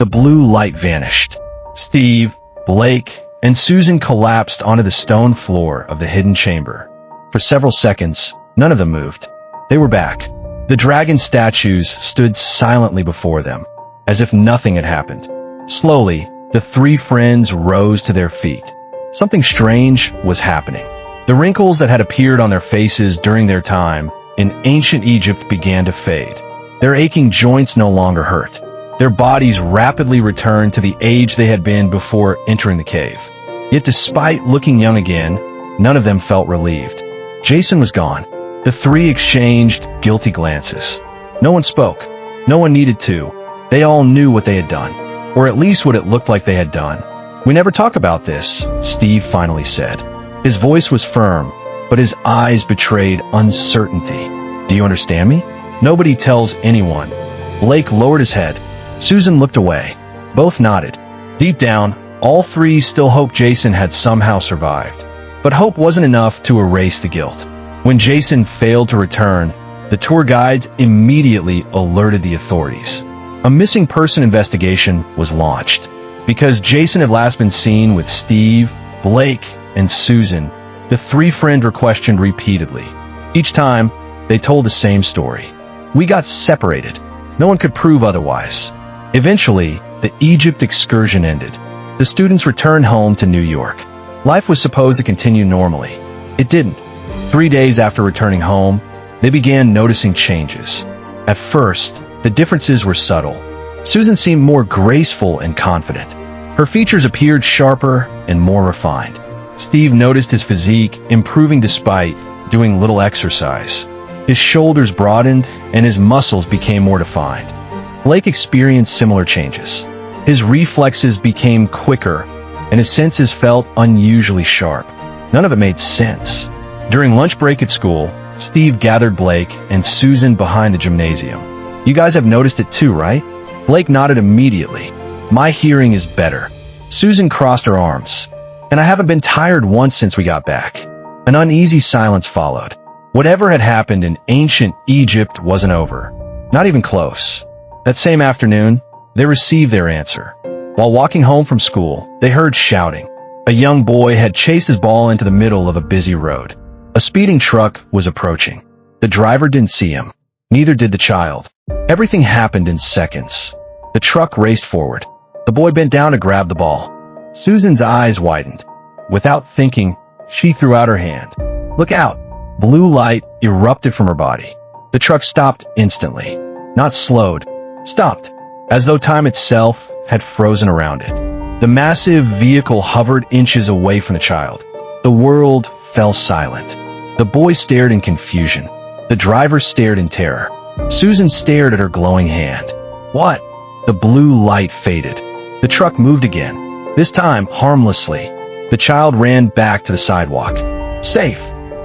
The blue light vanished. Steve, Blake, and Susan collapsed onto the stone floor of the hidden chamber. For several seconds, none of them moved. They were back. The dragon statues stood silently before them, as if nothing had happened. Slowly, the three friends rose to their feet. Something strange was happening. The wrinkles that had appeared on their faces during their time in ancient Egypt began to fade. Their aching joints no longer hurt. Their bodies rapidly returned to the age they had been before entering the cave. Yet despite looking young again, none of them felt relieved. Jason was gone. The three exchanged guilty glances. No one spoke. No one needed to. They all knew what they had done, or at least what it looked like they had done. "We never talk about this," Steve finally said. His voice was firm, but his eyes betrayed uncertainty. "Do you understand me?" "Nobody tells anyone." Blake lowered his head. Susan looked away. Both nodded. Deep down, all three still hoped Jason had somehow survived. But hope wasn't enough to erase the guilt. When Jason failed to return, the tour guides immediately alerted the authorities. A missing person investigation was launched. Because Jason had last been seen with Steve, Blake, and Susan, the three friends were questioned repeatedly. Each time, they told the same story. "We got separated. No one could prove otherwise." Eventually, the Egypt excursion ended. The students returned home to New York. Life was supposed to continue normally. It didn't. 3 days after returning home, they began noticing changes. At first, the differences were subtle. Susan seemed more graceful and confident. Her features appeared sharper and more refined. Steve noticed his physique improving despite doing little exercise. His shoulders broadened and his muscles became more defined. Blake experienced similar changes. His reflexes became quicker and his senses felt unusually sharp. None of it made sense. During lunch break at school, Steve gathered Blake and Susan behind the gymnasium. "You guys have noticed it too, right?" Blake nodded immediately. "My hearing is better." Susan crossed her arms. "And I haven't been tired once since we got back." An uneasy silence followed. Whatever had happened in ancient Egypt wasn't over. Not even close. That same afternoon, they received their answer. While walking home from school, they heard shouting. A young boy had chased his ball into the middle of a busy road. A speeding truck was approaching. The driver didn't see him. Neither did the child. Everything happened in seconds. The truck raced forward. The boy bent down to grab the ball. Susan's eyes widened. Without thinking, she threw out her hand. "Look out!" Blue light erupted from her body. The truck stopped instantly. Not slowed. Stopped. As though time itself had frozen around it. The massive vehicle hovered inches away from the child. The world fell silent. The boy stared in confusion. The driver stared in terror. Susan stared at her glowing hand. "What?" The blue light faded. The truck moved again, this time harmlessly. The child ran back to the sidewalk. Safe.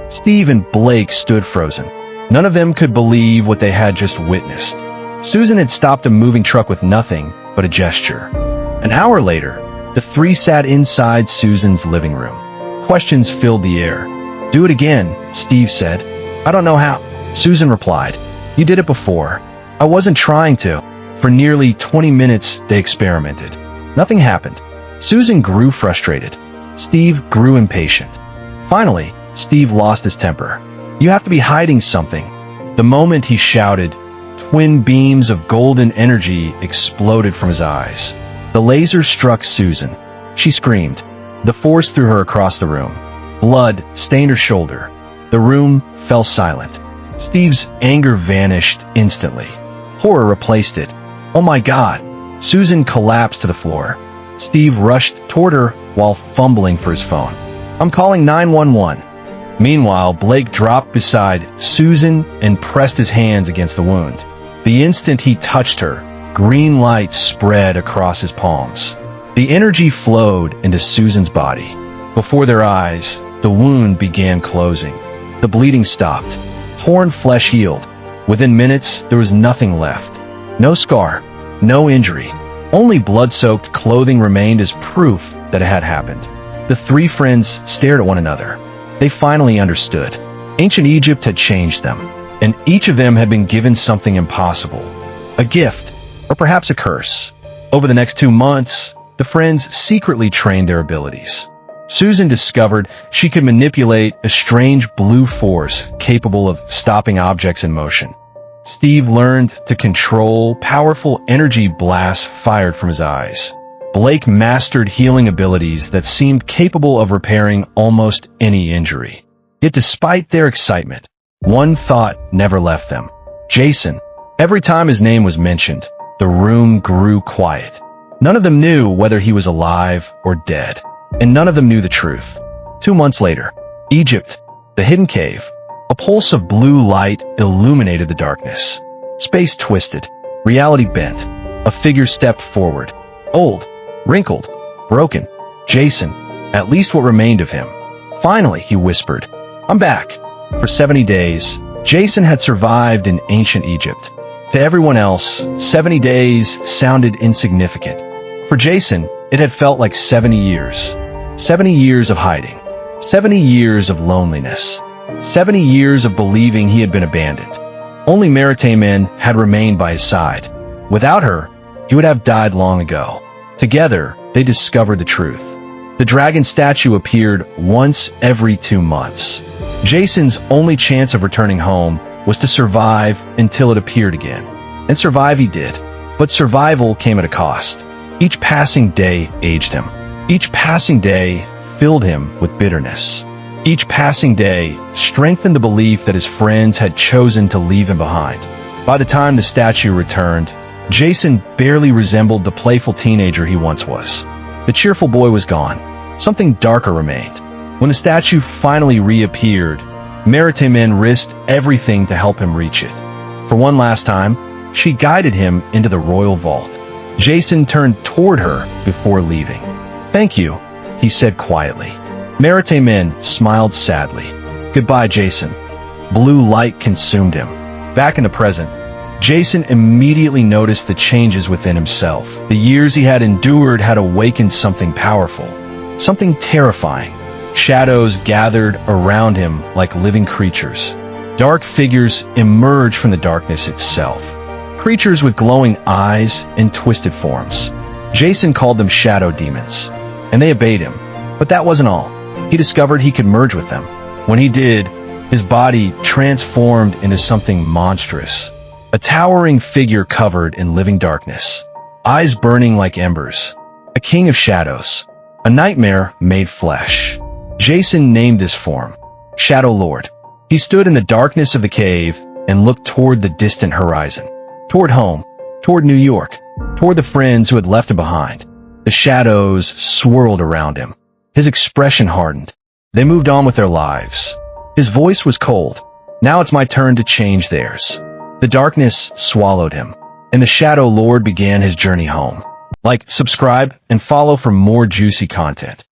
Steve and Blake stood frozen. None of them could believe what they had just witnessed. Susan had stopped a moving truck with nothing but a gesture. An hour later, the three sat inside Susan's living room. Questions filled the air. "Do it again," Steve said. "I don't know how." Susan replied, "You did it before." "I wasn't trying to." For nearly 20 minutes, they experimented. Nothing happened. Susan grew frustrated. Steve grew impatient. Finally, Steve lost his temper. "You have to be hiding something." The moment he shouted, twin beams of golden energy exploded from his eyes. The laser struck Susan. She screamed. The force threw her across the room. Blood stained her shoulder. The room fell silent. Steve's anger vanished instantly. Horror replaced it. "Oh my God!" Susan collapsed to the floor. Steve rushed toward her while fumbling for his phone. "I'm calling 911. Meanwhile, Blake dropped beside Susan and pressed his hands against the wound. The instant he touched her, green light spread across his palms. The energy flowed into Susan's body. Before their eyes, the wound began closing. The bleeding stopped. Torn flesh healed. Within minutes, there was nothing left. No scar, no injury. Only blood-soaked clothing remained as proof that it had happened. The three friends stared at one another. They finally understood. Ancient Egypt had changed them, and each of them had been given something impossible. A gift, or perhaps a curse. Over the next 2 months, the friends secretly trained their abilities. Susan discovered she could manipulate a strange blue force capable of stopping objects in motion. Steve learned to control powerful energy blasts fired from his eyes. Blake mastered healing abilities that seemed capable of repairing almost any injury. Yet despite their excitement, one thought never left them. Jason. Every time his name was mentioned, the room grew quiet. None of them knew whether he was alive or dead, and none of them knew the truth. 2 months later, Egypt, the hidden cave. A pulse of blue light illuminated the darkness. Space twisted, reality bent. A figure stepped forward. Old, wrinkled, broken. Jason, at least what remained of him. Finally, he whispered, "I'm back." For 70 days, Jason had survived in ancient Egypt. To everyone else, 70 days sounded insignificant. For Jason, it had felt like 70 years. 70 years of hiding. 70 years of loneliness. 70 years of believing he had been abandoned. Only Maritamen had remained by his side. Without her, he would have died long ago. Together, they discovered the truth. The dragon statue appeared once every 2 months. Jason's only chance of returning home was to survive until it appeared again. And survive he did. But survival came at a cost. Each passing day aged him. Each passing day filled him with bitterness. Each passing day strengthened the belief that his friends had chosen to leave him behind. By the time the statue returned, Jason barely resembled the playful teenager he once was. The cheerful boy was gone. Something darker remained. When the statue finally reappeared, Maritamen risked everything to help him reach it. For one last time, she guided him into the royal vault. Jason turned toward her before leaving. "Thank you," he said quietly. Maritamen smiled sadly. "Goodbye, Jason." Blue light consumed him. Back in the present, Jason immediately noticed the changes within himself. The years he had endured had awakened something powerful, something terrifying. Shadows gathered around him like living creatures. Dark figures emerged from the darkness itself. Creatures with glowing eyes and twisted forms. Jason called them shadow demons, and they obeyed him. But that wasn't all. He discovered he could merge with them. When he did, his body transformed into something monstrous. A towering figure covered in living darkness. Eyes burning like embers. A king of shadows. A nightmare made flesh. Jason named this form Shadow Lord. He stood in the darkness of the cave and looked toward the distant horizon. Toward home. Toward New York. Toward the friends who had left him behind. The shadows swirled around him. His expression hardened. They moved on with their lives. His voice was cold. "Now it's my turn to change theirs." The darkness swallowed him, and the Shadow Lord began his journey home. Like, subscribe, and follow for more juicy content.